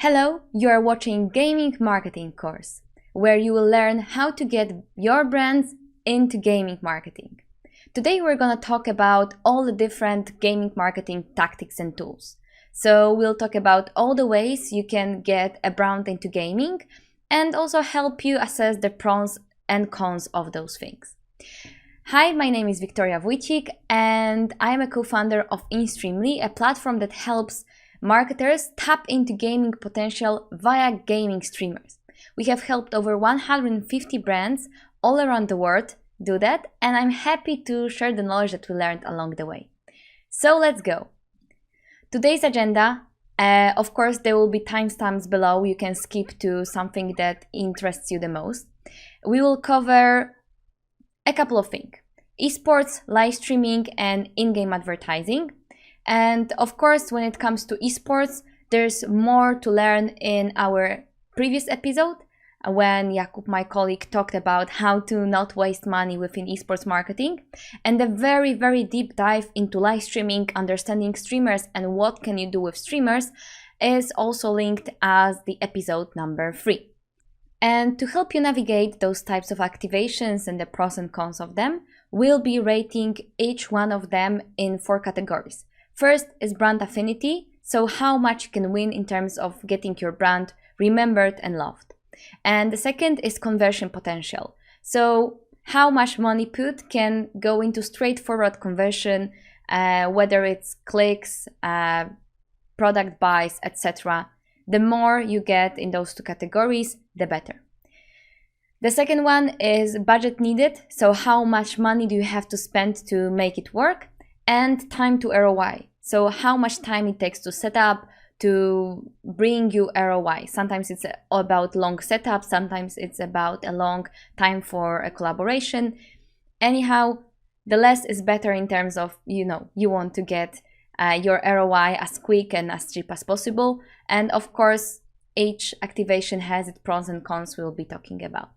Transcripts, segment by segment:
Hello, you are watching Gaming Marketing course, where you will learn how to get your brands into gaming marketing. Today we're going to talk about all the different gaming marketing tactics and tools. So we'll talk about all the ways you can get a brand into gaming and also help you assess the pros and cons of those things. Hi, my name is Victoria Wójcik and I am a co-founder of InStreamly, a platform that helps marketers tap into gaming potential via gaming streamers. We have helped over 150 brands all around the world do that, and I'm happy to share the knowledge that we learned along the way. So let's go. Today's agenda, of course, there will be timestamps below. You can skip to something that interests you the most. We will cover a couple of things: esports, live streaming, and in-game advertising. And of course, when it comes to esports, there's more to learn in our previous episode when Jakub, my colleague, talked about how to not waste money within esports marketing, and a very, very deep dive into live streaming, understanding streamers and what can you do with streamers is also linked as the episode number 3. And to help you navigate those types of activations and the pros and cons of them, we'll be rating each one of them in 4 categories. First is brand affinity, so how much you can win in terms of getting your brand remembered and loved. And the second is conversion potential, so how much money put can go into straightforward conversion, whether it's clicks, product buys, etc. The more you get in those 2 categories, the better. The second one is budget needed, so how much money do you have to spend to make it work, and time to ROI. So how much time it takes to set up, to bring you ROI. Sometimes it's about long setup, sometimes it's about a long time for a collaboration. Anyhow, the less is better in terms of, you want to get your ROI as quick and as cheap as possible. And of course, each activation has its pros and cons we'll be talking about.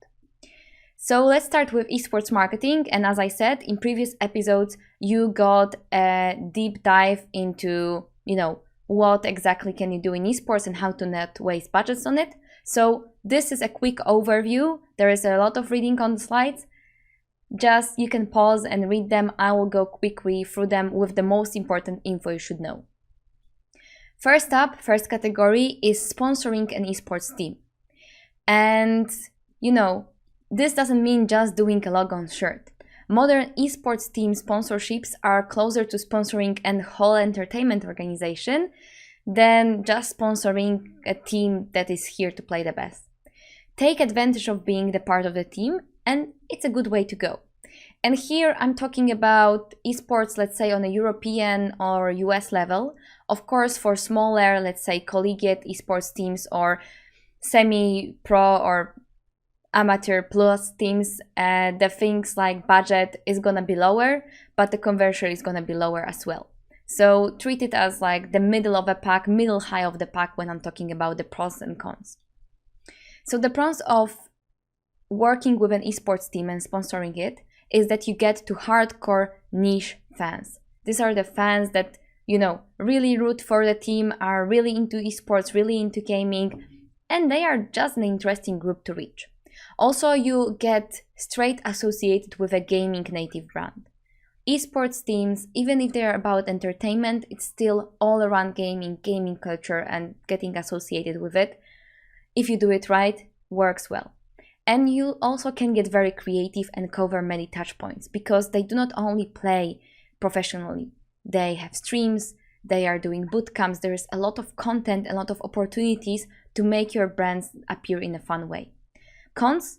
So let's start with esports marketing. And as I said, in previous episodes, you got a deep dive into, what exactly can you do in esports and how to not waste budgets on it. So this is a quick overview. There is a lot of reading on the slides. Just you can pause and read them. I will go quickly through them with the most important info you should know. First category is sponsoring an esports team. And, this doesn't mean just doing a logo on shirt. Modern esports team sponsorships are closer to sponsoring a whole entertainment organization than just sponsoring a team that is here to play the best. Take advantage of being the part of the team, and it's a good way to go. And here I'm talking about esports, let's say on a European or US level. Of course, for smaller, let's say collegiate esports teams or semi-pro or amateur plus teams, the things like budget is gonna be lower, but the conversion is gonna be lower as well. So treat it as like the middle of a pack, middle high of the pack when I'm talking about the pros and cons. So the pros of working with an esports team and sponsoring it is that you get to hardcore niche fans. These are the fans that, really root for the team, are really into esports, really into gaming, and they are just an interesting group to reach. Also, you get straight associated with a gaming native brand. Esports teams, even if they're about entertainment, it's still all around gaming culture, and getting associated with it, if you do it right, works well. And you also can get very creative and cover many touch points because they do not only play professionally. They have streams, they are doing bootcamps, there's a lot of content, a lot of opportunities to make your brands appear in a fun way. Cons: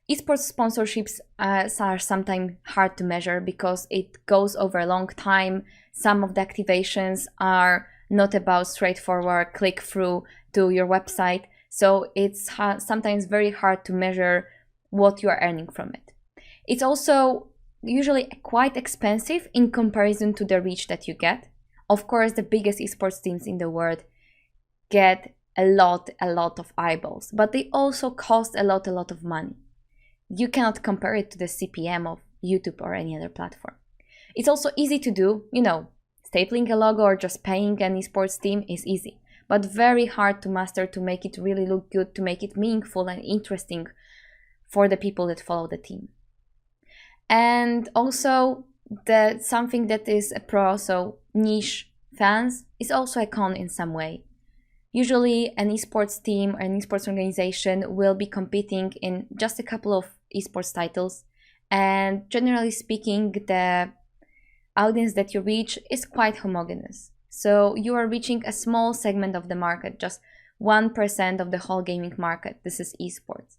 esports sponsorships are sometimes hard to measure because it goes over a long time. Some of the activations are not about straightforward click through to your website, so it's sometimes very hard to measure what you are earning from it. It's also usually quite expensive in comparison to the reach that you get. Of course, the biggest esports teams in the world get a lot of eyeballs, but they also cost a lot of money. You cannot compare it to the CPM of YouTube or any other platform. It's also easy to do, stapling a logo or just paying an esports team is easy. but very hard to master, to make it really look good, to make it meaningful and interesting for the people that follow the team. And also something that is a pro, so niche fans, is also a con in some way. Usually an esports team or an esports organization will be competing in just a couple of esports titles, and generally speaking, the audience that you reach is quite homogeneous. So you are reaching a small segment of the market, just 1% of the whole gaming market. This is esports.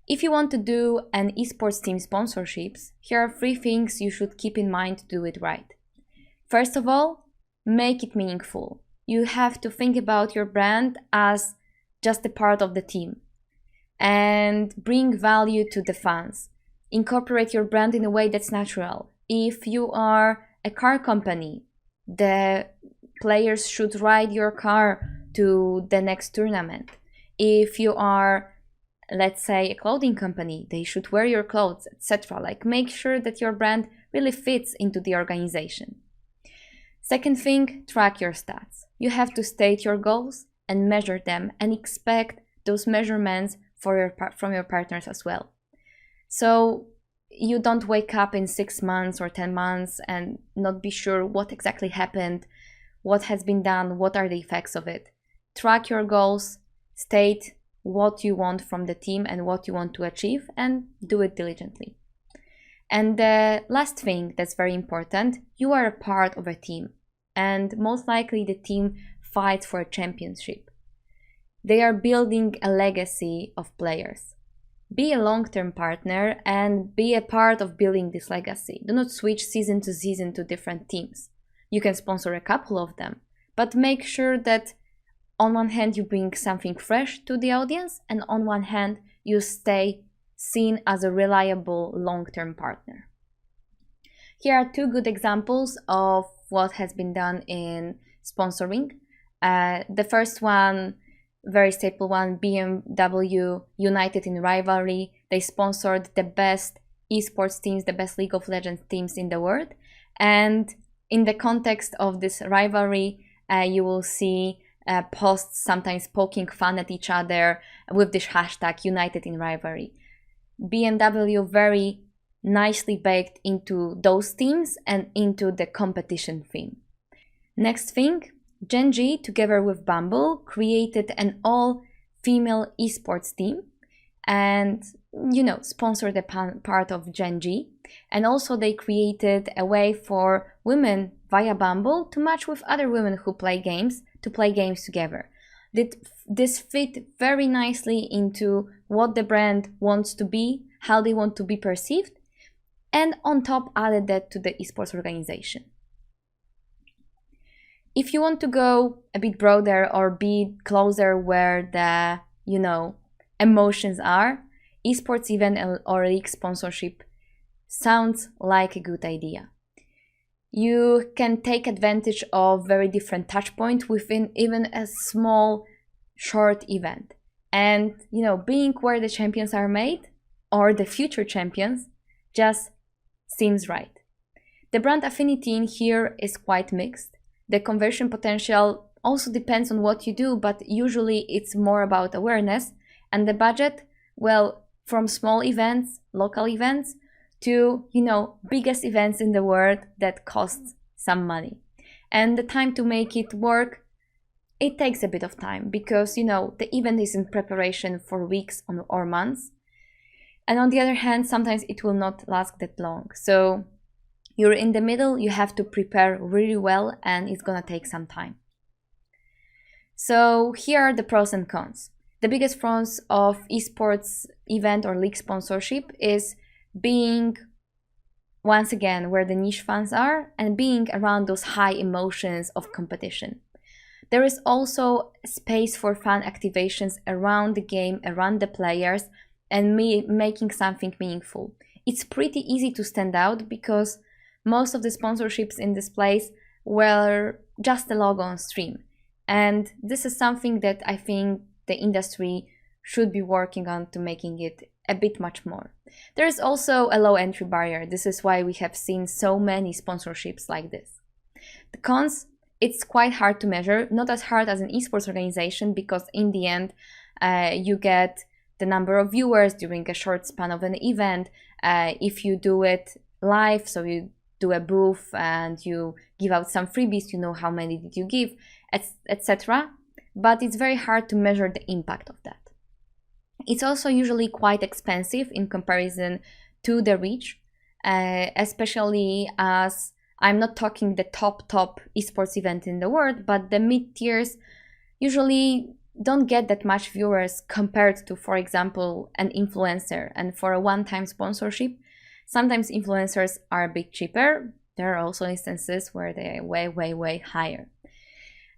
If you want to do an esports team sponsorships, here are 3 things you should keep in mind to do it right. First of all, make it meaningful. You have to think about your brand as just a part of the team and bring value to the fans. Incorporate your brand in a way that's natural. If you are a car company, the players should ride your car to the next tournament. If you are, let's say, a clothing company, they should wear your clothes, etc. Like, make sure that your brand really fits into the organization. Second thing, track your stats. You have to state your goals and measure them, and expect those measurements from your partners as well. So you don't wake up in 6 months or 10 months and not be sure what exactly happened, what has been done, what are the effects of it. Track your goals, state what you want from the team and what you want to achieve, and do it diligently. And the last thing that's very important, you are a part of a team, and most likely the team fights for a championship. They are building a legacy of players. Be a long-term partner and be a part of building this legacy. Do not switch season to season to different teams. You can sponsor a couple of them, but make sure that on one hand you bring something fresh to the audience, and on one hand you stay seen as a reliable long-term partner. Here are 2 good examples of what has been done in sponsoring. The first one, very staple one, BMW United in Rivalry. They sponsored the best esports teams, the best League of Legends teams in the world. And in the context of this rivalry, you will see posts sometimes poking fun at each other with this hashtag United in Rivalry. BMW very nicely baked into those teams and into the competition theme. Next thing, Gen G, together with Bumble, created an all-female esports team and, sponsored a part of Gen G. And also they created a way for women via Bumble to match with other women who play games, to play games together. This fit very nicely into what the brand wants to be, how they want to be perceived, and on top added that to the esports organization. If you want to go a bit broader or be closer where the, emotions are, esports event or league sponsorship sounds like a good idea. You can take advantage of very different touch points within even a small, short event. And, being where the champions are made, or the future champions, just seems right. The brand affinity in here is quite mixed. The conversion potential also depends on what you do, but usually it's more about awareness. And the budget, well, from small events, local events, to, biggest events in the world that cost some money. And the time to make it work, it takes a bit of time because, the event is in preparation for weeks or months. And on the other hand, sometimes it will not last that long. So you're in the middle, you have to prepare really well, and it's gonna take some time. So here are the pros and cons. The biggest pros of esports event or league sponsorship is being, once again, where the niche fans are and being around those high emotions of competition. There is also space for fun activations around the game, around the players, and making something meaningful. It's pretty easy to stand out because most of the sponsorships in this place were just a logo on stream. And this is something that I think the industry should be working on to making it a bit much more. There is also a low entry barrier. This is why we have seen so many sponsorships like this. The cons, it's quite hard to measure, not as hard as an esports organization, because in the end, you get the number of viewers during a short span of an event. If you do it live, so you do a booth and you give out some freebies, you know how many did you give, etc. But it's very hard to measure the impact of that. It's also usually quite expensive in comparison to the reach, especially as I'm not talking the top esports event in the world, but the mid-tiers usually don't get that much viewers compared to, for example, an influencer. And for a one-time sponsorship, sometimes influencers are a bit cheaper. There are also instances where they're way higher.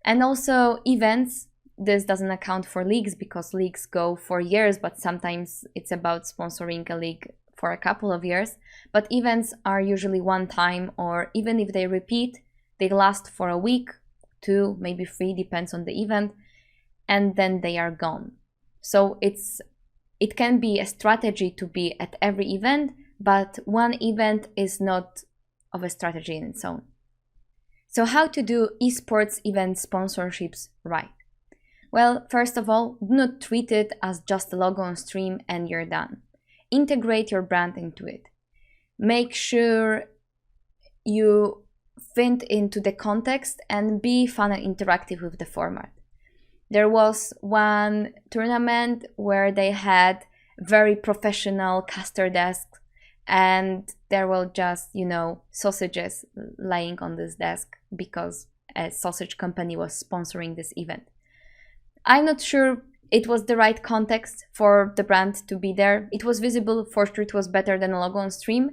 And also events, this doesn't account for leagues because leagues go for years, but sometimes it's about sponsoring a league for a couple of years. But events are usually one time, or even if they repeat, they last for a week, 2, maybe 3, depends on the event, and then they are gone. So it can be a strategy to be at every event, but one event is not of a strategy in its own. So how to do esports event sponsorships right? Well, first of all, do not treat it as just a logo on stream and you're done. Integrate your brand into it. Make sure you fit into the context and be fun and interactive with the format. There was one tournament where they had very professional caster desks, and there were just, sausages lying on this desk because a sausage company was sponsoring this event. I'm not sure it was the right context for the brand to be there. It was visible, for sure it was better than a logo on stream.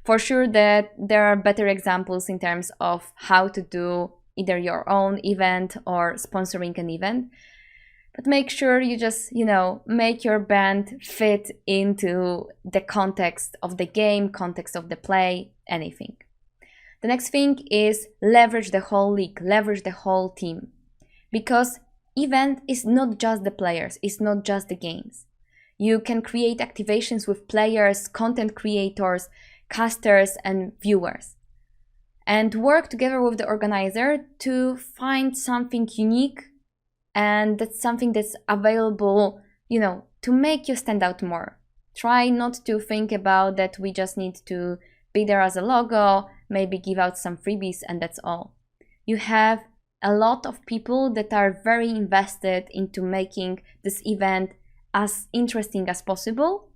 For sure that there are better examples in terms of how to do either your own event or sponsoring an event. But make sure you just, make your brand fit into the context of the game, context of the play, anything. The next thing is leverage the whole league, leverage the whole team. Because event is not just the players, it's not just the games. You can create activations with players, content creators, casters, and viewers. And work together with the organizer to find something unique, and that's something that's available, to make you stand out more. Try not to think about that we just need to be there as a logo, maybe give out some freebies, and that's all. You have a lot of people that are very invested into making this event as interesting as possible,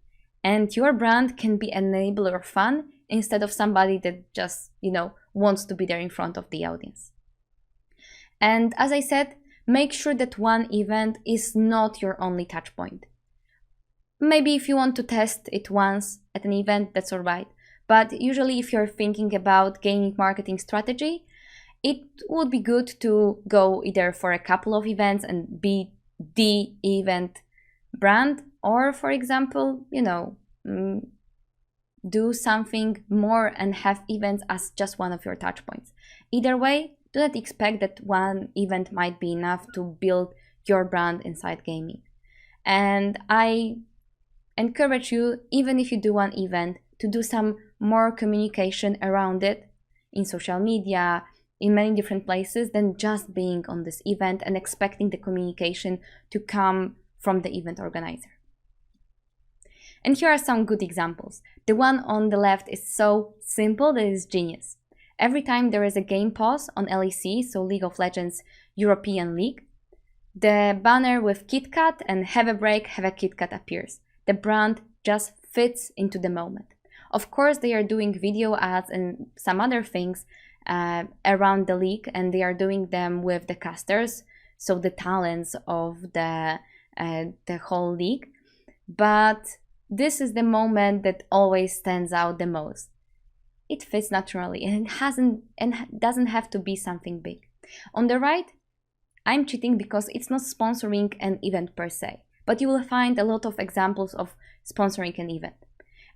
and your brand can be an enabler of fun instead of somebody that just, wants to be there in front of the audience. And as I said, make sure that one event is not your only touch point. Maybe if you want to test it once at an event, that's all right. But usually if you're thinking about gaming marketing strategy, it would be good to go either for a couple of events and be the event brand, or for example, do something more and have events as just one of your touch points. Either way, do not expect that one event might be enough to build your brand inside gaming. And I encourage you, even if you do one event, to do some more communication around it in social media, in many different places, than just being on this event and expecting the communication to come from the event organizer. And here are some good examples. The one on the left is so simple that it's genius. Every time there is a game pause on LEC, so League of Legends European League, the banner with KitKat and have a break, have a KitKat appears. The brand just fits into the moment. Of course, they are doing video ads and some other things around the league, and they are doing them with the casters, so the talents of the whole league. But this is the moment that always stands out the most. It fits naturally, and it doesn't have to be something big. On the right, I'm cheating because it's not sponsoring an event per se, but you will find a lot of examples of sponsoring an event.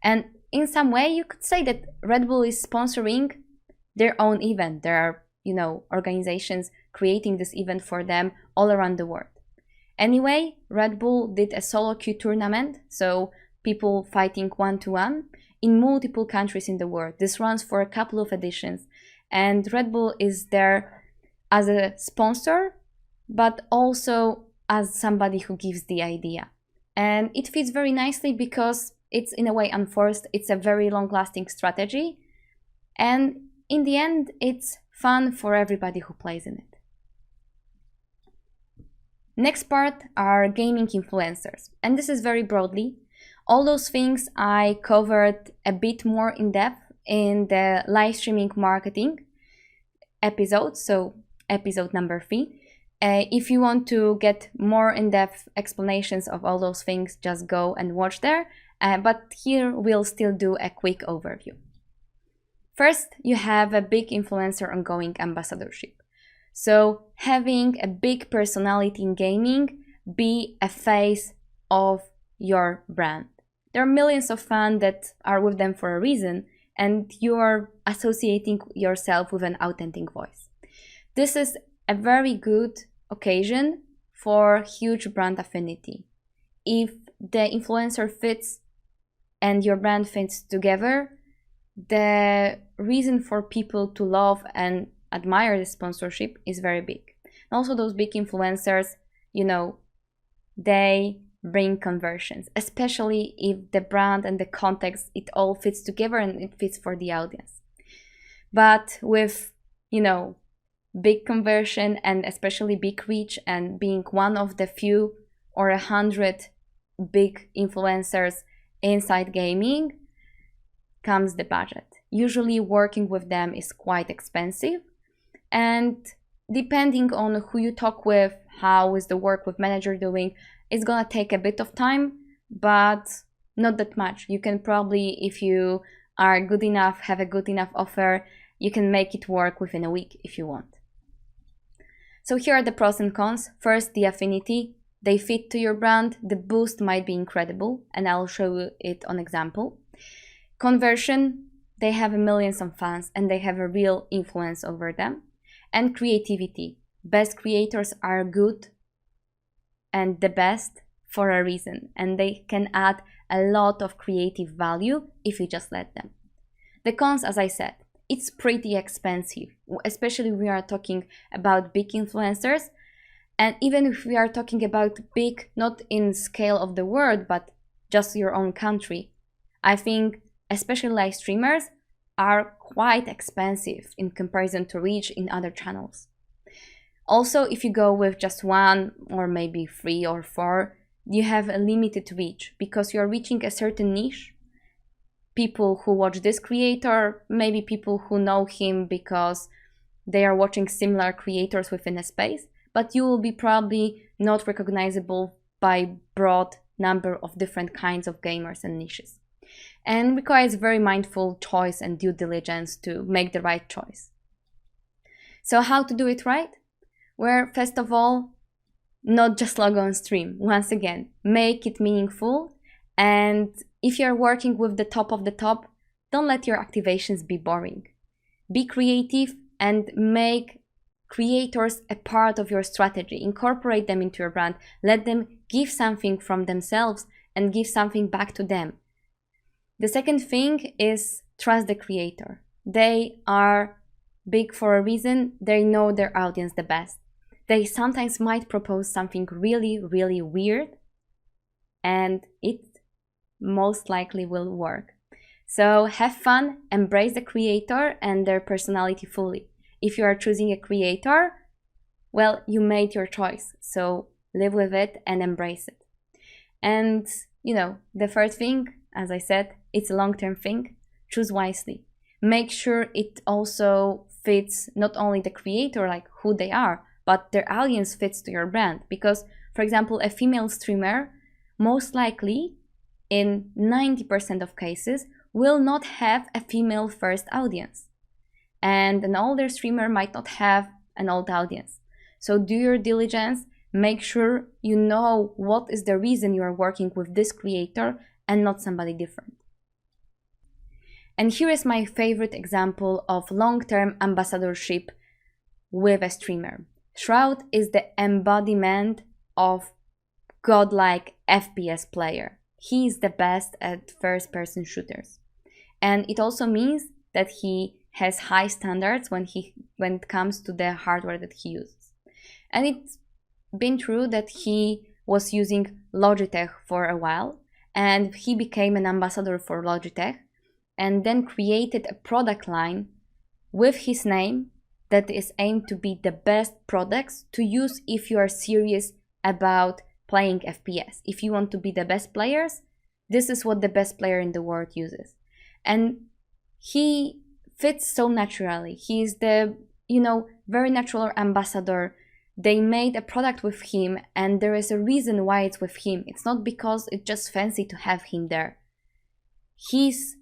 And in some way, you could say that Red Bull is sponsoring their own event. There are, organizations creating this event for them all around the world. Anyway, Red Bull did a solo queue tournament, so people fighting one-to-one in multiple countries in the world. This runs for a couple of editions, and Red Bull is there as a sponsor, but also as somebody who gives the idea. And it fits very nicely because it's in a way unforced. It's a very long-lasting strategy. And in the end, it's fun for everybody who plays in it. Next part are gaming influencers. And this is very broadly. All those things I covered a bit more in depth in the live streaming marketing episode, so episode number 3. If you want to get more in-depth explanations of all those things, just go and watch there. But here we'll still do a quick overview. First, you have a big influencer ongoing ambassadorship. So having a big personality in gaming be a face of your brand. There are millions of fans that are with them for a reason, and you are associating yourself with an authentic voice. This is a very good occasion for huge brand affinity. If the influencer fits and your brand fits together, the reason for people to love and admire the sponsorship is very big. And also those big influencers, they bring conversions, especially if the brand and the context, it all fits together and it fits for the audience. But with, big conversion and especially big reach and being one of the few or 100 big influencers inside gaming comes the budget. Usually working with them is quite expensive, and depending on who you talk with, how is the work with manager doing, it's gonna take a bit of time, but not that much. You can probably, if you are good enough, have a good enough offer, you can make it work within a week if you want. So here are the pros and cons. First, the affinity. They fit to your brand. The boost might be incredible, and I'll show you it on example. Conversion, they have millions of fans and they have a real influence over them. And creativity. Best creators are good and the best for a reason, and they can add a lot of creative value if you just let them. The cons, as I said, it's pretty expensive, especially if we are talking about big influencers. And even if we are talking about big, not in scale of the world, but just your own country, I think especially live streamers are quite expensive in comparison to reach in other channels. Also, if you go with just 1 or maybe 3 or 4, you have a limited reach because you're reaching a certain niche. People who watch this creator, maybe people who know him because they are watching similar creators within a space, but you will be probably not recognizable by broad number of different kinds of gamers and niches. And requires very mindful choice and due diligence to make the right choice. So how to do it right? Well, first of all, not just log on stream. Once again, make it meaningful. And if you're working with the top of the top, don't let your activations be boring. Be creative and make creators a part of your strategy. Incorporate them into your brand. Let them give something from themselves and give something back to them. The second thing is trust the creator. They are big for a reason. They know their audience the best. They sometimes might propose something really, really weird, and it most likely will work. So have fun, embrace the creator and their personality fully. If you are choosing a creator, well, you made your choice. So live with it and embrace it. And, the third thing, as I said, it's a long-term thing. Choose wisely. Make sure it also fits not only the creator, like who they are, but their audience fits to your brand. Because, for example, a female streamer, most likely, in 90% of cases, will not have a female first audience. And an older streamer might not have an old audience. So do your diligence, make sure you know what is the reason you are working with this creator and not somebody different. And here is my favorite example of long-term ambassadorship with a streamer. Shroud is the embodiment of godlike FPS player. He is the best at first-person shooters. And it also means that he has high standards when it comes to the hardware that he uses. And it's been true that he was using Logitech for a while, and he became an ambassador for Logitech, and then created a product line with his name that is aimed to be the best products to use if you are serious about playing FPS. If you want to be the best players, this is what the best player in the world uses. And he fits so naturally. He is the, very natural ambassador. They made a product with him, and there is a reason why it's with him. It's not because it's just fancy to have him there. He's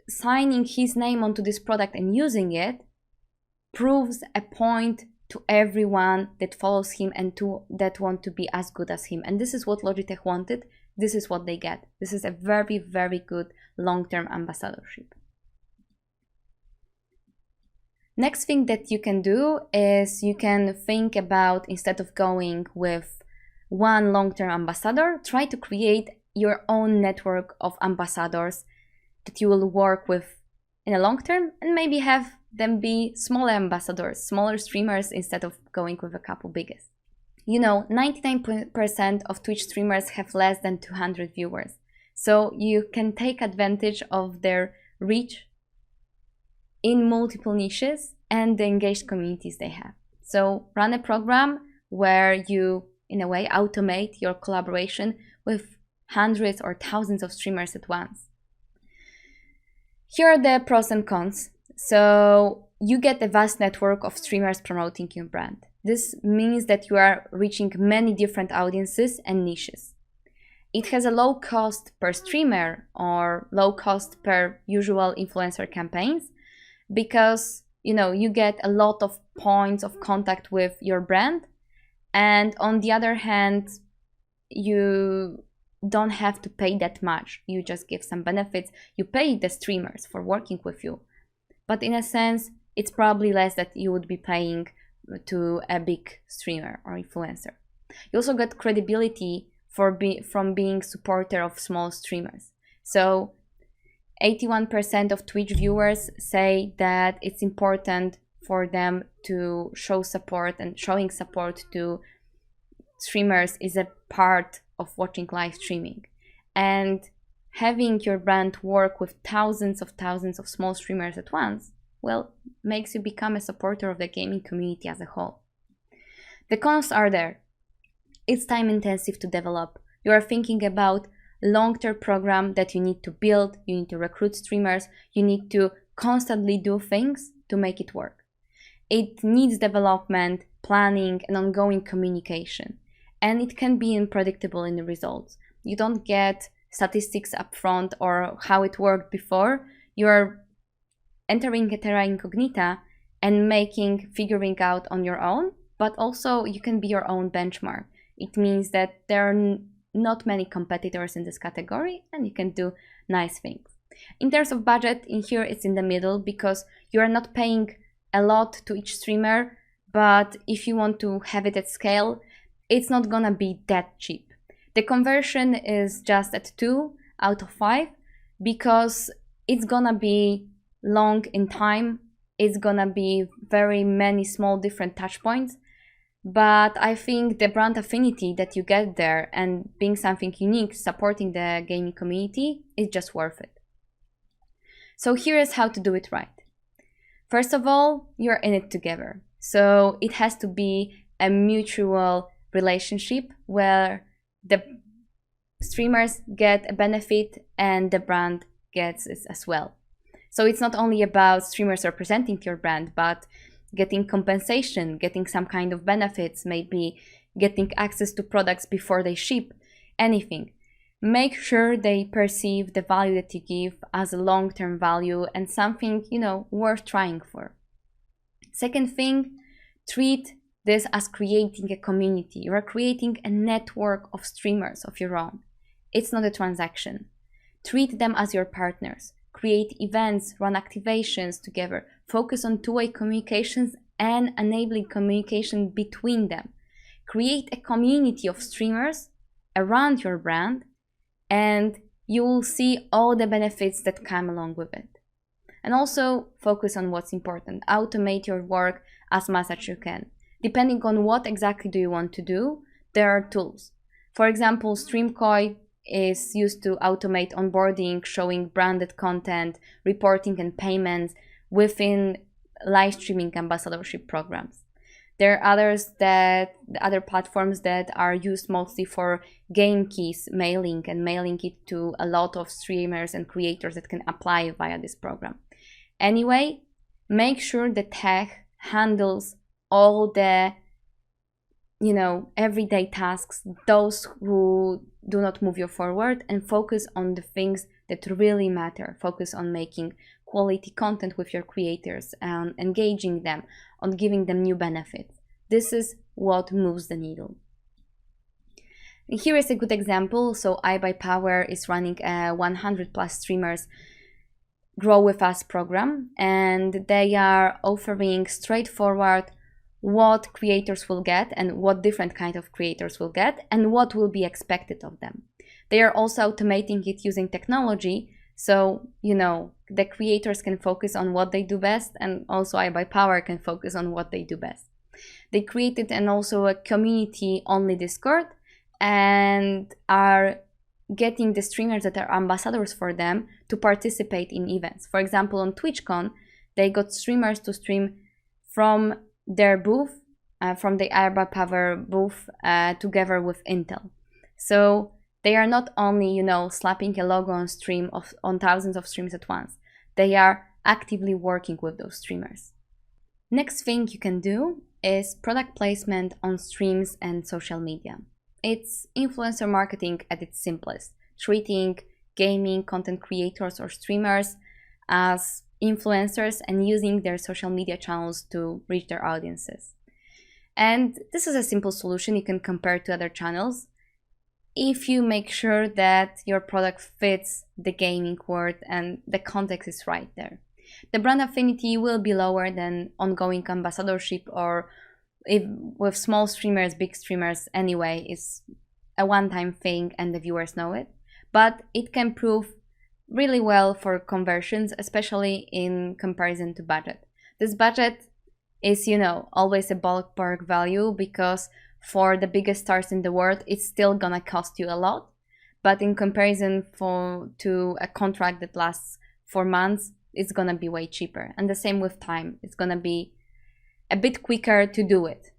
signing his name onto this product and using it proves a point to everyone that follows him and that want to be as good as him. And this is what Logitech wanted. This is what they get. This is a very, very good long-term ambassadorship. Next thing that you can do is you can think about, instead of going with one long-term ambassador, try to create your own network of ambassadors that you will work with in the long term, and maybe have them be smaller ambassadors, smaller streamers, instead of going with a couple biggest. 99% of Twitch streamers have less than 200 viewers. So you can take advantage of their reach in multiple niches and the engaged communities they have. So run a program where you, in a way, automate your collaboration with hundreds or thousands of streamers at once. Here are the pros and cons. So you get a vast network of streamers promoting your brand. This means that you are reaching many different audiences and niches. It has a low cost per streamer or low cost per usual influencer campaigns, because you get a lot of points of contact with your brand, and on the other hand, you don't have to pay that much. You just give some benefits. You pay the streamers for working with you, but in a sense, it's probably less that you would be paying to a big streamer or influencer. You also get credibility from being supporter of small streamers. So 81% of Twitch viewers say that it's important for them to show support, and showing support to streamers is a part of watching live streaming. And having your brand work with thousands of small streamers at once, well, makes you become a supporter of the gaming community as a whole. The cons are there. It's time intensive to develop. You are thinking about long-term program that you need to build, you need to recruit streamers, you need to constantly do things to make it work. It needs development, planning, and ongoing communication. And it can be unpredictable in the results. You don't get statistics upfront or how it worked before. You're entering a terra incognita and figuring out on your own, but also you can be your own benchmark. It means that there are not many competitors in this category, and you can do nice things. In terms of budget, in here it's in the middle, because you are not paying a lot to each streamer, but if you want to have it at scale, it's not gonna be that cheap. The conversion is just at 2 out of 5, because it's gonna be long in time, it's gonna be very many small different touch points, but I think the brand affinity that you get there and being something unique, supporting the gaming community, is just worth it. So here is how to do it right. First of all, you're in it together. So it has to be a mutual relationship where the streamers get a benefit and the brand gets it as well. So it's not only about streamers representing your brand, but getting compensation, getting some kind of benefits, maybe getting access to products before they ship, anything. Make sure they perceive the value that you give as a long-term value and something, worth trying for. Second thing, treat this as creating a community. You are creating a network of streamers of your own. It's not a transaction. Treat them as your partners. Create events, run activations together, focus on two-way communications and enabling communication between them. Create a community of streamers around your brand, and you will see all the benefits that come along with it. And also focus on what's important. Automate your work as much as you can. Depending on what exactly do you want to do, there are tools. For example, StreamKoi is used to automate onboarding, showing branded content, reporting and payments within live streaming ambassadorship programs. There are other platforms that are used mostly for game keys mailing and mailing it to a lot of streamers and creators that can apply via this program. Anyway, make sure the tech handles all the everyday tasks, those who do not move you forward, and focus on the things that really matter. Focus on making quality content with your creators and engaging them, on giving them new benefits. This is what moves the needle. Here is a good example. So iBuyPower is running a 100 plus streamers Grow With Us program, and they are offering straightforward what creators will get and what different kind of creators will get and what will be expected of them. They are also automating it using technology, so the creators can focus on what they do best, and also iBuyPower can focus on what they do best. They created also a community only Discord and are getting the streamers that are ambassadors for them to participate in events. For example, on TwitchCon, they got streamers to stream from their booth, from the iBuyPower booth, together with Intel. So they are not only, slapping a logo on stream on thousands of streams at once. They are actively working with those streamers. Next thing you can do is product placement on streams and social media. It's influencer marketing at its simplest, treating gaming content creators or streamers as influencers and using their social media channels to reach their audiences. And this is a simple solution you can compare to other channels if you make sure that your product fits the gaming world and the context is right there. The brand affinity will be lower than ongoing ambassadorship, or if with small streamers, big streamers anyway, is a one-time thing and the viewers know it, but it can prove really well for conversions, especially in comparison to budget. This budget is, always a ballpark value, because for the biggest stars in the world, it's still gonna cost you a lot. But in comparison to a contract that lasts 4 months, it's gonna be way cheaper. And the same with time. It's gonna be a bit quicker to do it.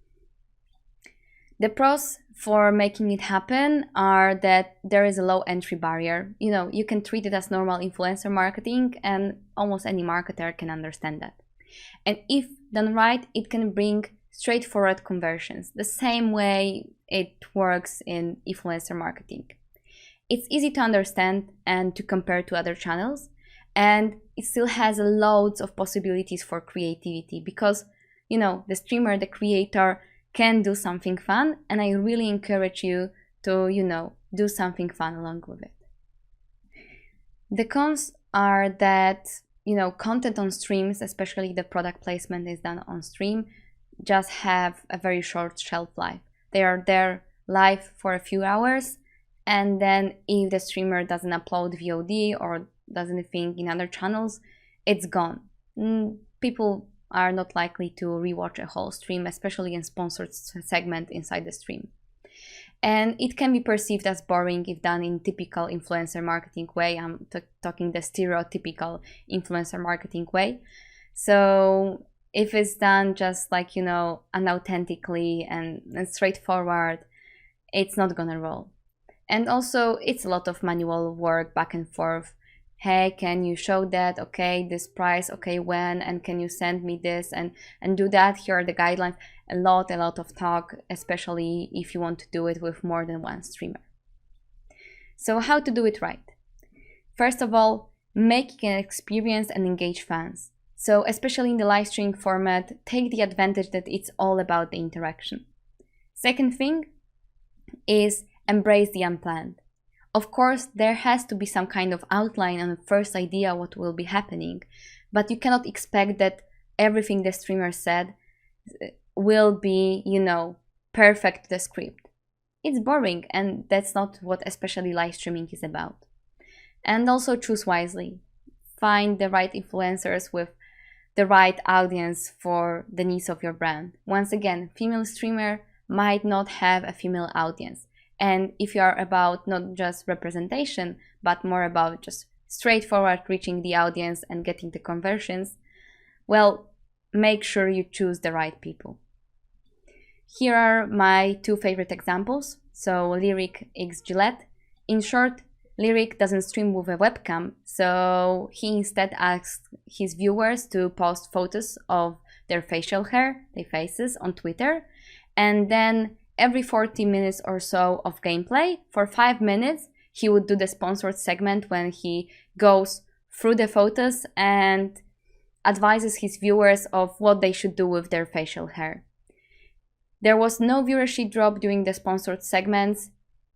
The pros for making it happen are that there is a low entry barrier. You can treat it as normal influencer marketing, and almost any marketer can understand that. And if done right, it can bring straightforward conversions, the same way it works in influencer marketing. It's easy to understand and to compare to other channels, and it still has loads of possibilities for creativity, because the streamer, the creator, can do something fun, and I really encourage you to, do something fun along with it. The cons are that, content on streams, especially the product placement is done on stream, just have a very short shelf life. They are there live for a few hours, and then if the streamer doesn't upload VOD or does anything in other channels, it's gone. People are not likely to rewatch a whole stream, especially in sponsored segment inside the stream. And it can be perceived as boring if done in typical influencer marketing way. I'm talking the stereotypical influencer marketing way. So if it's done just like, unauthentically and straightforward, it's not gonna roll. And also it's a lot of manual work back and forth. Hey, can you show that? Okay, this price, okay, when, and can you send me this and do that? Here are the guidelines. A lot of talk, especially if you want to do it with more than one streamer. So how to do it right? First of all, make an experience and engage fans. So especially in the live streaming format, take the advantage that it's all about the interaction. Second thing is embrace the unplanned. Of course, there has to be some kind of outline and a first idea what will be happening, but you cannot expect that everything the streamer said will be, perfect to the script. It's boring, and that's not what especially live streaming is about. And also choose wisely. find the right influencers with the right audience for the needs of your brand. Once again, female streamer might not have a female audience. And if you are about not just representation, but more about just straightforward reaching the audience and getting the conversions, well, make sure you choose the right people. Here are my two favorite examples. So Lyric x Gillette. In short, Lyric doesn't stream with a webcam, so he instead asks his viewers to post photos of their facial hair, their faces, on Twitter, and then every 40 minutes or so of gameplay, for 5 minutes, he would do the sponsored segment when he goes through the photos and advises his viewers of what they should do with their facial hair. There was no viewership drop during the sponsored segments,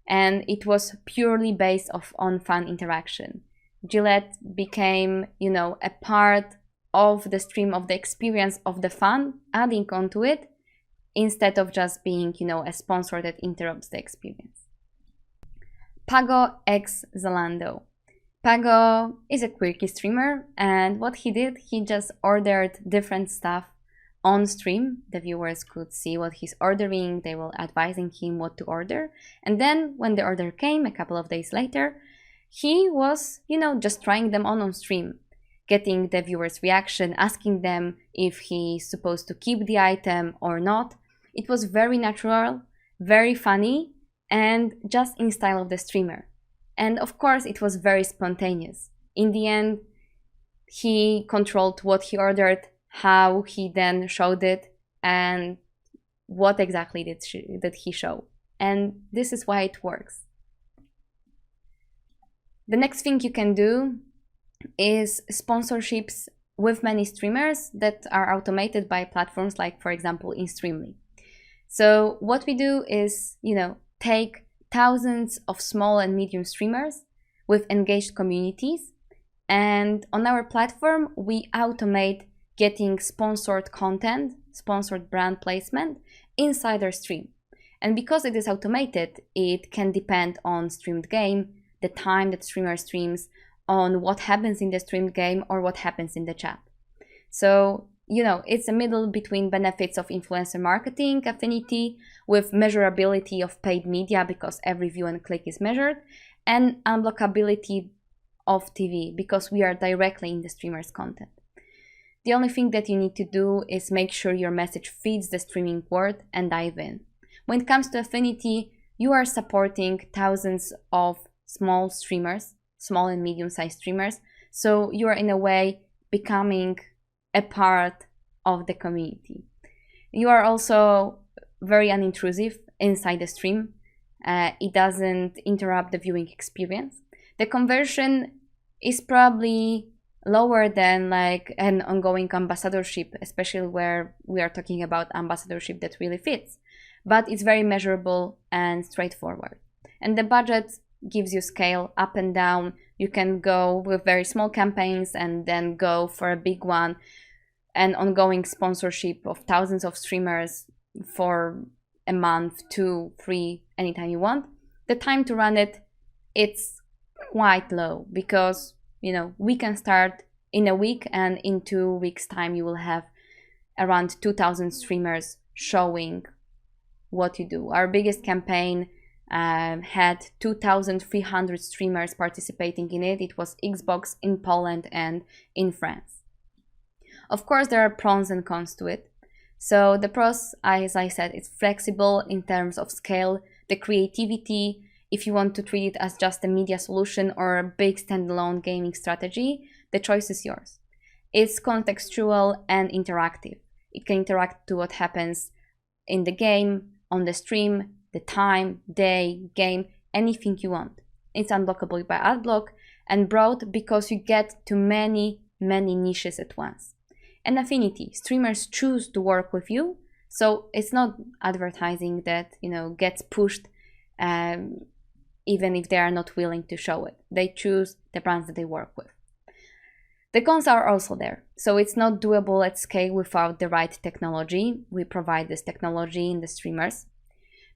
and it was purely based on fan interaction. Gillette became, a part of the stream, of the experience of the fan, adding onto it, instead of just being, a sponsor that interrupts the experience. Pago x Zalando. Pago is a quirky streamer, and what he did, he just ordered different stuff on stream. The viewers could see what he's ordering, they were advising him what to order, and then when the order came a couple of days later, he was, just trying them on stream, getting the viewers' reaction, asking them if he's supposed to keep the item or not. It was very natural, very funny, and just in style of the streamer. And of course, it was very spontaneous. In the end, he controlled what he ordered, how he then showed it, and what exactly did he show. And this is why it works. The next thing you can do is sponsorships with many streamers that are automated by platforms like, for example, InStreamly. So what we do is, take thousands of small and medium streamers with engaged communities, and on our platform, we automate getting sponsored content, sponsored brand placement inside their stream. And because it is automated, it can depend on streamed game, the time that streamer streams, on what happens in the streamed game or what happens in the chat. So, it's a middle between benefits of influencer marketing affinity with measurability of paid media because every view and click is measured, and unblockability of TV because we are directly in the streamer's content. The only thing that you need to do is make sure your message feeds the streaming world and dive in. When it comes to affinity, you are supporting thousands of small streamers, small and medium-sized streamers, so you are in a way becoming a part of the community. You are also very unintrusive inside the stream. It doesn't interrupt the viewing experience. The conversion is probably lower than like an ongoing ambassadorship, especially where we are talking about ambassadorship that really fits, but it's very measurable and straightforward. And the budget gives you scale up and down. You can go with very small campaigns and then go for a big one, an ongoing sponsorship of thousands of streamers for a month, 2, 3, anytime you want. The time to run it, it's quite low because we can start in a week, and in 2 weeks time you will have around 2,000 streamers showing what you do. Our biggest campaign had 2,300 streamers participating in it. It was Xbox in Poland and in France. Of course, there are pros and cons to it. So the pros, as I said, it's flexible in terms of scale, the creativity. If you want to treat it as just a media solution or a big standalone gaming strategy, the choice is yours. It's contextual and interactive. It can interact to what happens in the game, on the stream, the time, day, game, anything you want. It's unblockable by adblock and broad because you get to many niches at once. And affinity, streamers choose to work with you, so it's not advertising that gets pushed even if they are not willing to show it. They choose the brands that they work with. The cons are also there. So it's not doable at scale without the right technology. We provide this technology in the streamers.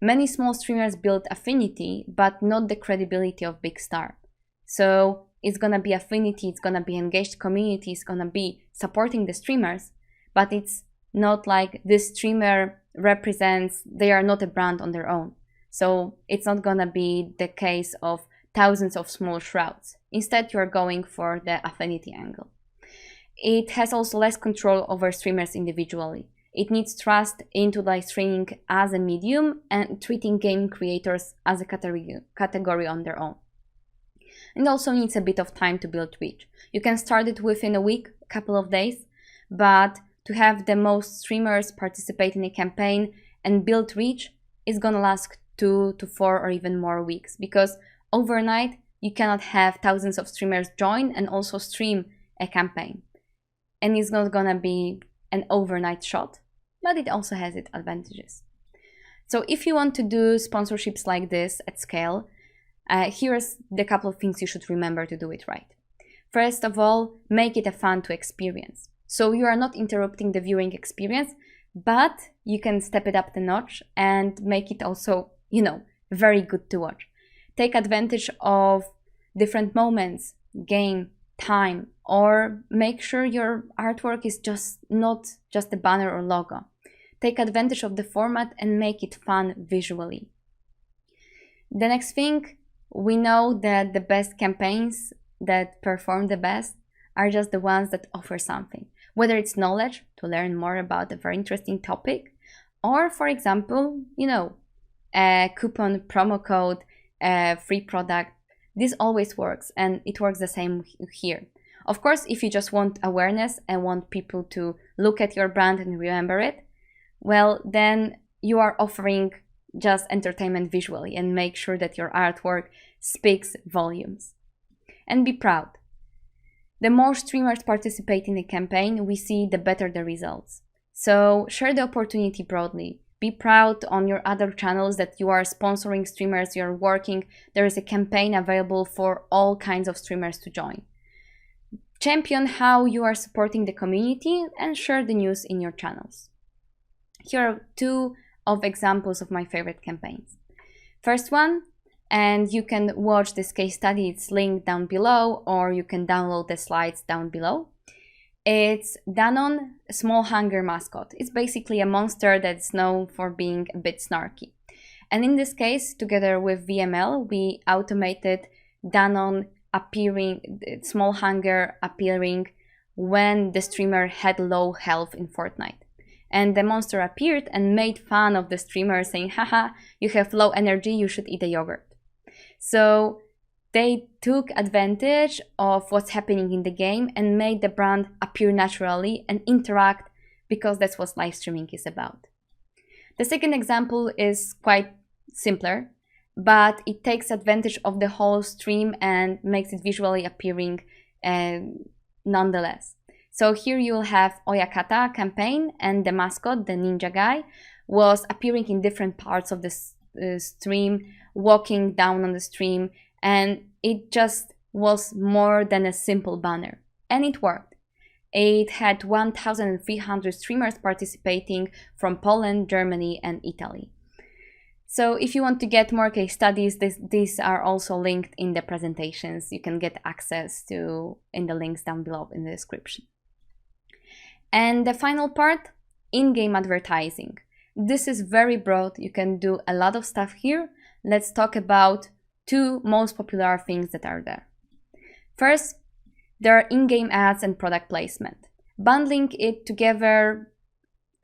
Many small streamers build affinity, but not the credibility of big star. So it's gonna be affinity, it's gonna be engaged community, it's gonna be supporting the streamers, but it's not like this streamer represents, they are not a brand on their own. So it's not gonna be the case of thousands of small shrouds. Instead, you're going for the affinity angle. It has also less control over streamers individually. It needs trust into live streaming as a medium and treating gaming creators as a category on their own. It also needs a bit of time to build reach. You can start it within a week, a couple of days, but to have the most streamers participate in a campaign and build reach is gonna last 2 to 4 or even more weeks, because overnight you cannot have thousands of streamers join and also stream a campaign. And it's not gonna be an overnight shot, but it also has its advantages. So if you want to do sponsorships like this at scale, here's the couple of things you should remember to do it right. First of all, make it a fun to experience. So you are not interrupting the viewing experience, but you can step it up the notch and make it also, very good to watch. Take advantage of different moments, game, time, or make sure your artwork is not just a banner or logo. Take advantage of the format and make it fun visually. The next thing, we know that the best campaigns that perform the best are just the ones that offer something, whether it's knowledge to learn more about a very interesting topic, or for example, a coupon, promo code, a free product. This always works, and it works the same here. Of course, if you just want awareness and want people to look at your brand and remember it, well, then you are offering just entertainment visually, and make sure that your artwork speaks volumes. And be proud. The more streamers participate in a campaign, we see the better the results. So share the opportunity broadly. Be proud on your other channels that you are sponsoring streamers, you're working. There is a campaign available for all kinds of streamers to join. Champion how you are supporting the community and share the news in your channels. Here are 2 of examples of my favorite campaigns. First one, and you can watch this case study, it's linked down below, or you can download the slides down below. It's Danone Small Hunger mascot. It's basically a monster that's known for being a bit snarky. And in this case, together with VML, we automated Danone Small Hunger appearing when the streamer had low health in Fortnite. And the monster appeared and made fun of the streamer, saying, haha, you have low energy, you should eat a yogurt. So they took advantage of what's happening in the game and made the brand appear naturally and interact, because that's what live streaming is about. The second example is quite simpler, but it takes advantage of the whole stream and makes it visually appearing nonetheless. So here you'll have Oyakata campaign, and the mascot, the ninja guy, was appearing in different parts of the stream, walking down on the stream, and it just was more than a simple banner. And it worked. It had 1,300 streamers participating from Poland, Germany, and Italy. So if you want to get more case studies, these are also linked in the presentations. You can get access to in the links down below in the description. And the final part, in-game advertising. This is very broad. You can do a lot of stuff here. Let's talk about 2 most popular things that are there. First, there are in-game ads and product placement. Bundling it together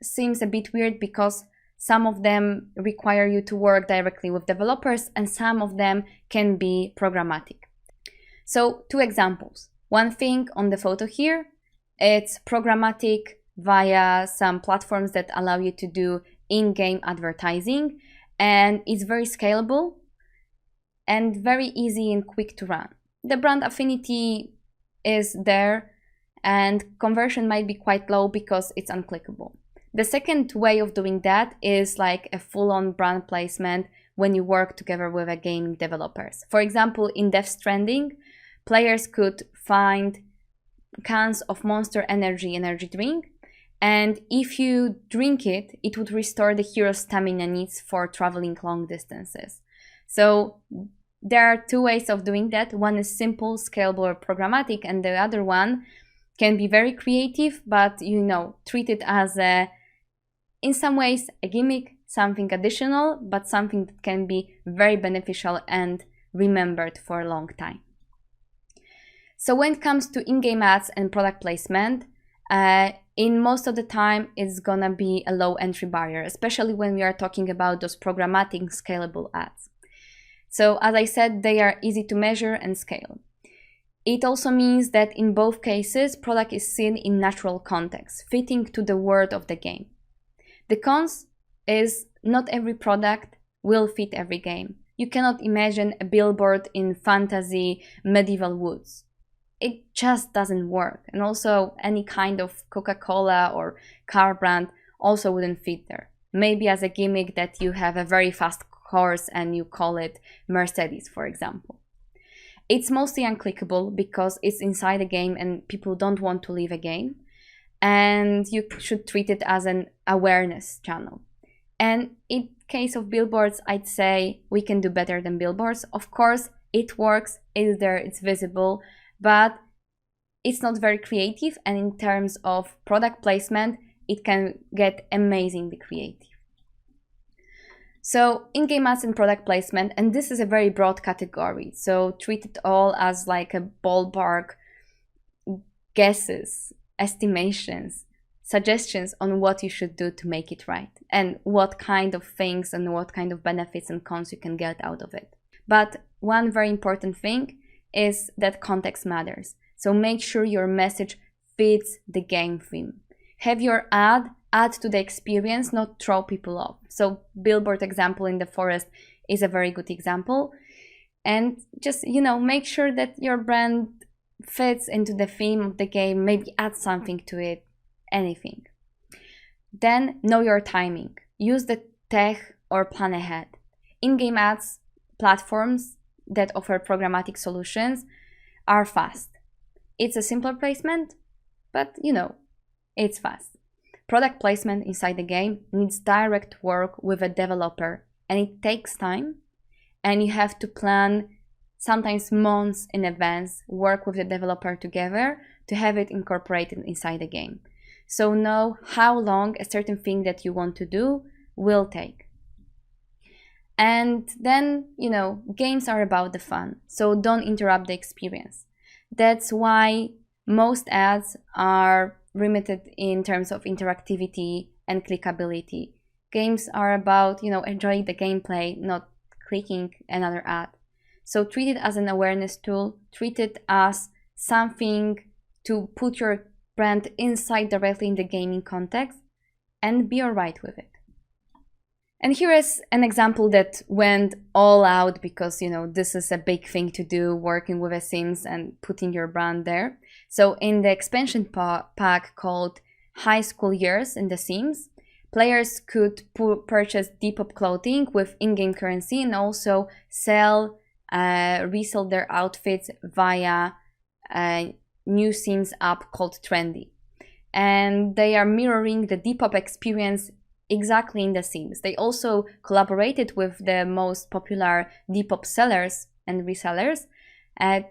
seems a bit weird because some of them require you to work directly with developers and some of them can be programmatic. So 2 examples. One thing on the photo here, it's programmatic via some platforms that allow you to do in-game advertising, and it's very scalable and very easy and quick to run. The brand affinity is there and conversion might be quite low because it's unclickable. The second way of doing that is like a full-on brand placement when you work together with a gaming developers. For example, in Death Stranding, players could find cans of Monster energy drink, and if you drink it, it would restore the hero's stamina needs for traveling long distances. So There are two ways of doing that. One is simple, scalable, or programmatic, and the other one can be very creative, but treat it as in some ways a gimmick, something additional, but something that can be very beneficial and remembered for a long time. So when it comes to in-game ads and product placement, in most of the time it's gonna be a low entry barrier, especially when we are talking about those programmatic scalable ads. So as I said, they are easy to measure and scale. It also means that in both cases, product is seen in natural context, fitting to the world of the game. The cons is not every product will fit every game. You cannot imagine a billboard in fantasy medieval woods. It just doesn't work. And also any kind of Coca-Cola or car brand also wouldn't fit there. Maybe as a gimmick that you have a very fast horse and you call it Mercedes, for example. It's mostly unclickable because it's inside a game and people don't want to leave a game. And you should treat it as an awareness channel. And in case of billboards, I'd say we can do better than billboards. Of course, it works, it's there, it's visible, but it's not very creative. And in terms of product placement, it can get amazingly creative. So in-game ads and product placement, and this is a very broad category. So treat it all as like a ballpark guesses, estimations, suggestions on what you should do to make it right and what kind of things and what kind of benefits and cons you can get out of it. But one very important thing is that context matters. So make sure your message fits the game theme. Have your ad add to the experience, not throw people off. So billboard example in the forest is a very good example. And just, make sure that your brand fits into the theme of the game, maybe add something to it, anything. Then know your timing. Use the tech or plan ahead. In-game ads platforms that offer programmatic solutions are fast. It's a simpler placement, but it's fast. Product placement inside the game needs direct work with a developer, and it takes time, and you have to plan sometimes months in advance, work with the developer together to have it incorporated inside the game. So know how long a certain thing that you want to do will take. And then, games are about the fun, so don't interrupt the experience. That's why most ads are limited in terms of interactivity and clickability. Games are about, enjoying the gameplay, not clicking another ad. So treat it as an awareness tool, treat it as something to put your brand inside directly in the gaming context, and be alright with it. And here is an example that went all out because, this is a big thing to do, working with a Sims and putting your brand there. So in the expansion pack called High School Years in The Sims, players could purchase Depop clothing with in-game currency and also resell their outfits via a new Sims app called Trendy. And they are mirroring the Depop experience exactly in The Sims. They also collaborated with the most popular Depop sellers and resellers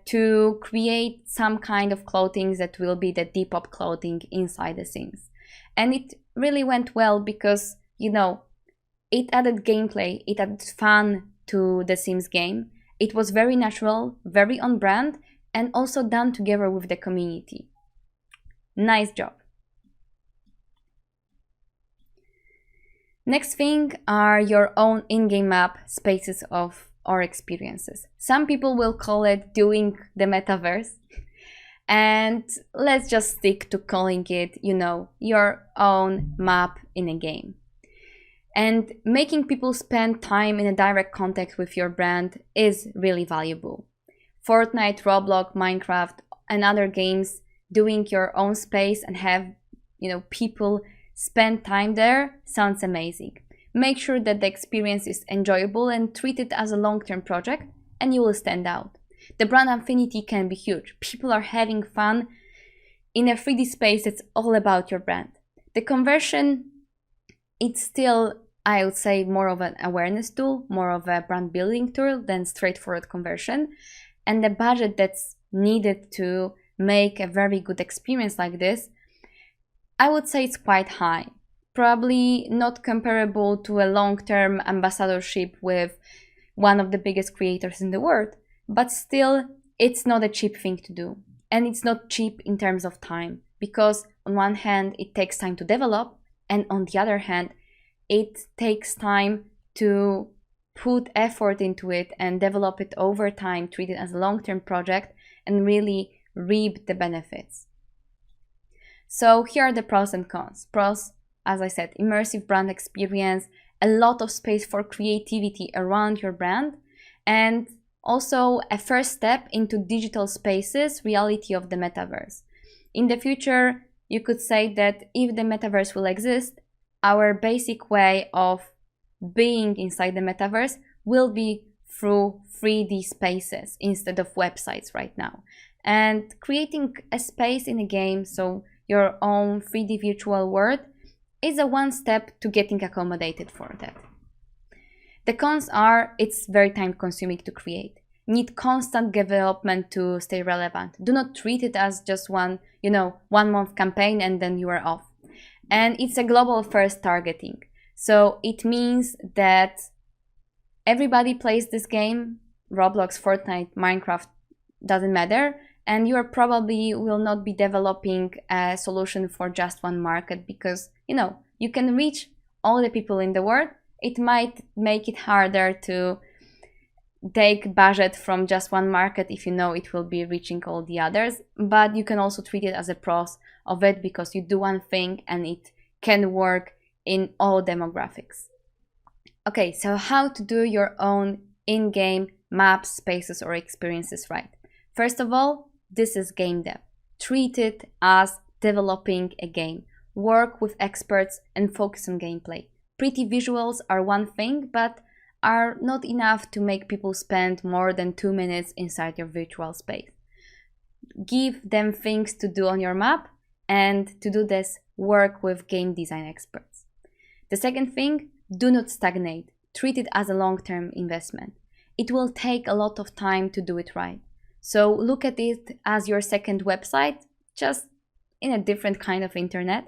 to create some kind of clothing that will be the Depop clothing inside The Sims. And it really went well because, it added gameplay, it added fun to The Sims game. It was very natural, very on brand, and also done together with the community. Nice job. Next thing are your own in-game map, spaces or experiences. Some people will call it doing the metaverse. And let's just stick to calling it, your own map in a game. And making people spend time in a direct contact with your brand is really valuable. Fortnite, Roblox, Minecraft, and other games, doing your own space and have, people spend time there sounds amazing. Make sure that the experience is enjoyable and treat it as a long-term project, and you will stand out. The brand affinity can be huge. People are having fun in a 3D space that's all about your brand. The conversion, it's still I would say more of an awareness tool, more of a brand building tool than straightforward conversion. And the budget that's needed to make a very good experience like this, I would say it's quite high. Probably not comparable to a long-term ambassadorship with one of the biggest creators in the world, but still, it's not a cheap thing to do. And it's not cheap in terms of time, because on one hand, it takes time to develop, and on the other hand, it takes time to put effort into it and develop it over time, treat it as a long-term project, and really reap the benefits. So here are the pros and cons. Pros, as I said, immersive brand experience, a lot of space for creativity around your brand, and also a first step into digital spaces, reality of the metaverse. In the future, you could say that if the metaverse will exist, our basic way of being inside the metaverse will be through 3D spaces instead of websites right now. And creating a space in a game, so your own 3D virtual world, is a one step to getting accommodated for that. The cons are it's very time consuming to create. Need constant development to stay relevant. Do not treat it as just one month campaign and then you are off. And it's a global first targeting. So it means that everybody plays this game, Roblox, Fortnite, Minecraft, doesn't matter. And you probably will not be developing a solution for just one market because, you can reach all the people in the world. It might make it harder to take budget from just one market if you know it will be reaching all the others, but you can also treat it as a pros of it because you do one thing and it can work in all demographics. Okay, so how to do your own in-game maps, spaces, or experiences right? First of all, this is game dev. Treat it as developing a game. Work with experts and focus on gameplay. Pretty visuals are one thing, but are not enough to make people spend more than 2 minutes inside your virtual space. Give them things to do on your map, and to do this, work with game design experts. The second thing, do not stagnate. Treat it as a long-term investment. It will take a lot of time to do it right. So look at it as your second website, just in a different kind of internet,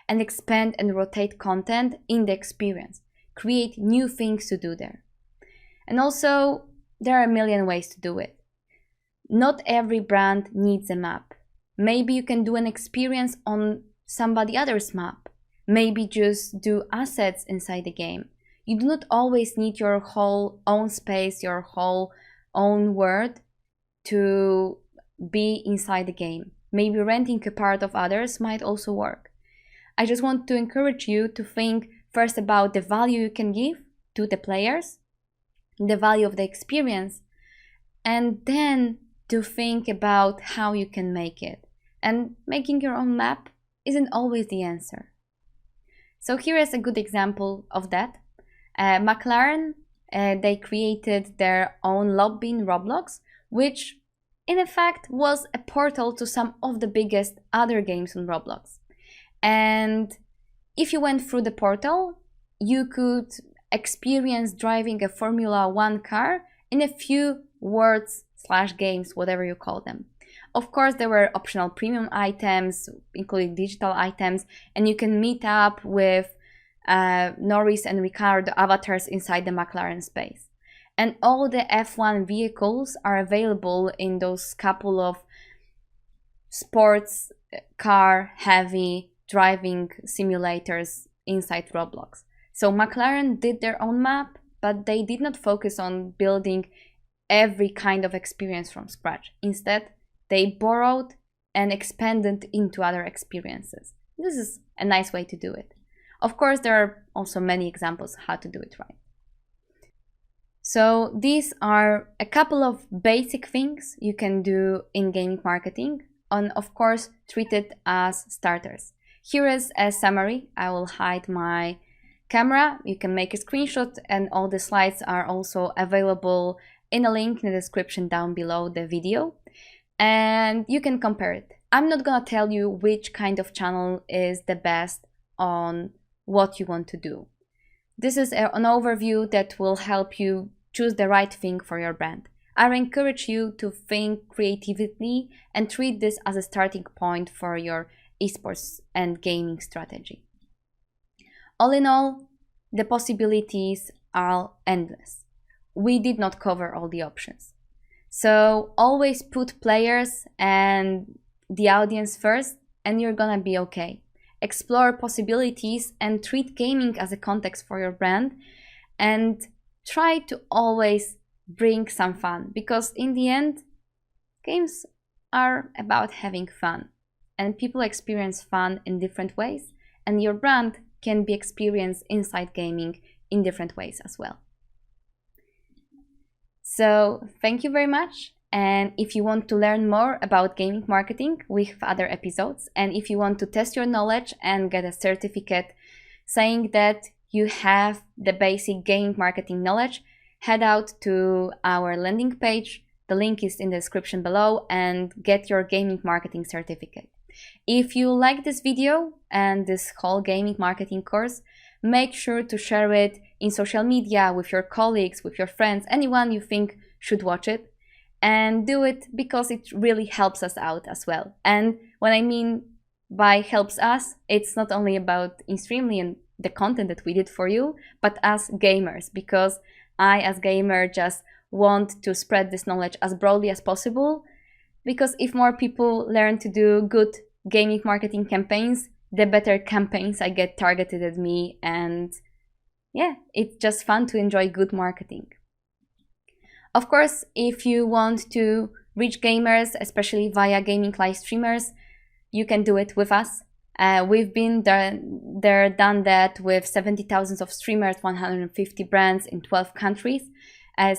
and expand and rotate content in the experience. Create new things to do there. And also, there are a million ways to do it. Not every brand needs a map. Maybe you can do an experience on somebody else's map. Maybe just do assets inside the game. You do not always need your whole own space, your whole own world to be inside the game. Maybe renting a part of others might also work. I just want to encourage you to think first about the value you can give to the players, the value of the experience, and then to think about how you can make it. And making your own map isn't always the answer. So here is a good example of that. McLaren, they created their own lobby in Roblox, which in effect was a portal to some of the biggest other games on Roblox. And if you went through the portal, you could experience driving a Formula 1 car in a few words/games, whatever you call them. Of course, there were optional premium items, including digital items, and you can meet up with Norris and Ricciardo avatars inside the McLaren space. And all the F1 vehicles are available in those couple of sports car heavy driving simulators inside Roblox. So McLaren did their own map, but they did not focus on building every kind of experience from scratch. Instead, they borrowed and expanded into other experiences. This is a nice way to do it. Of course, there are also many examples how to do it right. So these are a couple of basic things you can do in gaming marketing, and of course, treat it as starters. Here is a summary. I will hide my camera. You can make a screenshot, and all the slides are also available in a link in the description down below the video. And you can compare it. I'm not gonna tell you which kind of channel is the best on what you want to do. This is an overview that will help you choose the right thing for your brand. I encourage you to think creatively and treat this as a starting point for your esports and gaming strategy. All in all, the possibilities are endless. We did not cover all the options. So always put players and the audience first, and you're gonna be okay. Explore possibilities and treat gaming as a context for your brand, and try to always bring some fun, because in the end, games are about having fun, and people experience fun in different ways, and your brand can be experienced inside gaming in different ways as well. So thank you very much. And if you want to learn more about gaming marketing, we have other episodes. And if you want to test your knowledge and get a certificate saying that you have the basic gaming marketing knowledge, head out to our landing page. The link is in the description below, and get your gaming marketing certificate. If you like this video and this whole gaming marketing course, make sure to share it in social media with your colleagues, with your friends, anyone you think should watch it. And do it because it really helps us out as well. And what I mean by helps us, it's not only about Streamly and the content that we did for you, but as gamers, because I, as gamer, just want to spread this knowledge as broadly as possible. Because if more people learn to do good gaming marketing campaigns, the better campaigns I get targeted at me, and yeah, it's just fun to enjoy good marketing. Of course, if you want to reach gamers, especially via gaming live streamers, you can do it with us. We've been done that with 70,000 of streamers, 150 brands in 12 countries.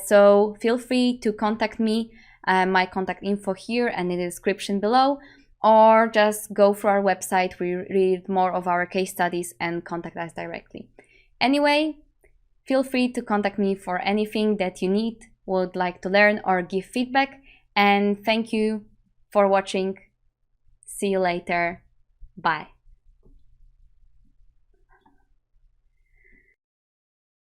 So feel free to contact me, my contact info here and in the description below, or just go through our website. We read more of our case studies and contact us directly. Anyway, feel free to contact me for anything that you need, would like to learn, or give feedback. And thank you for watching. See you later. Bye.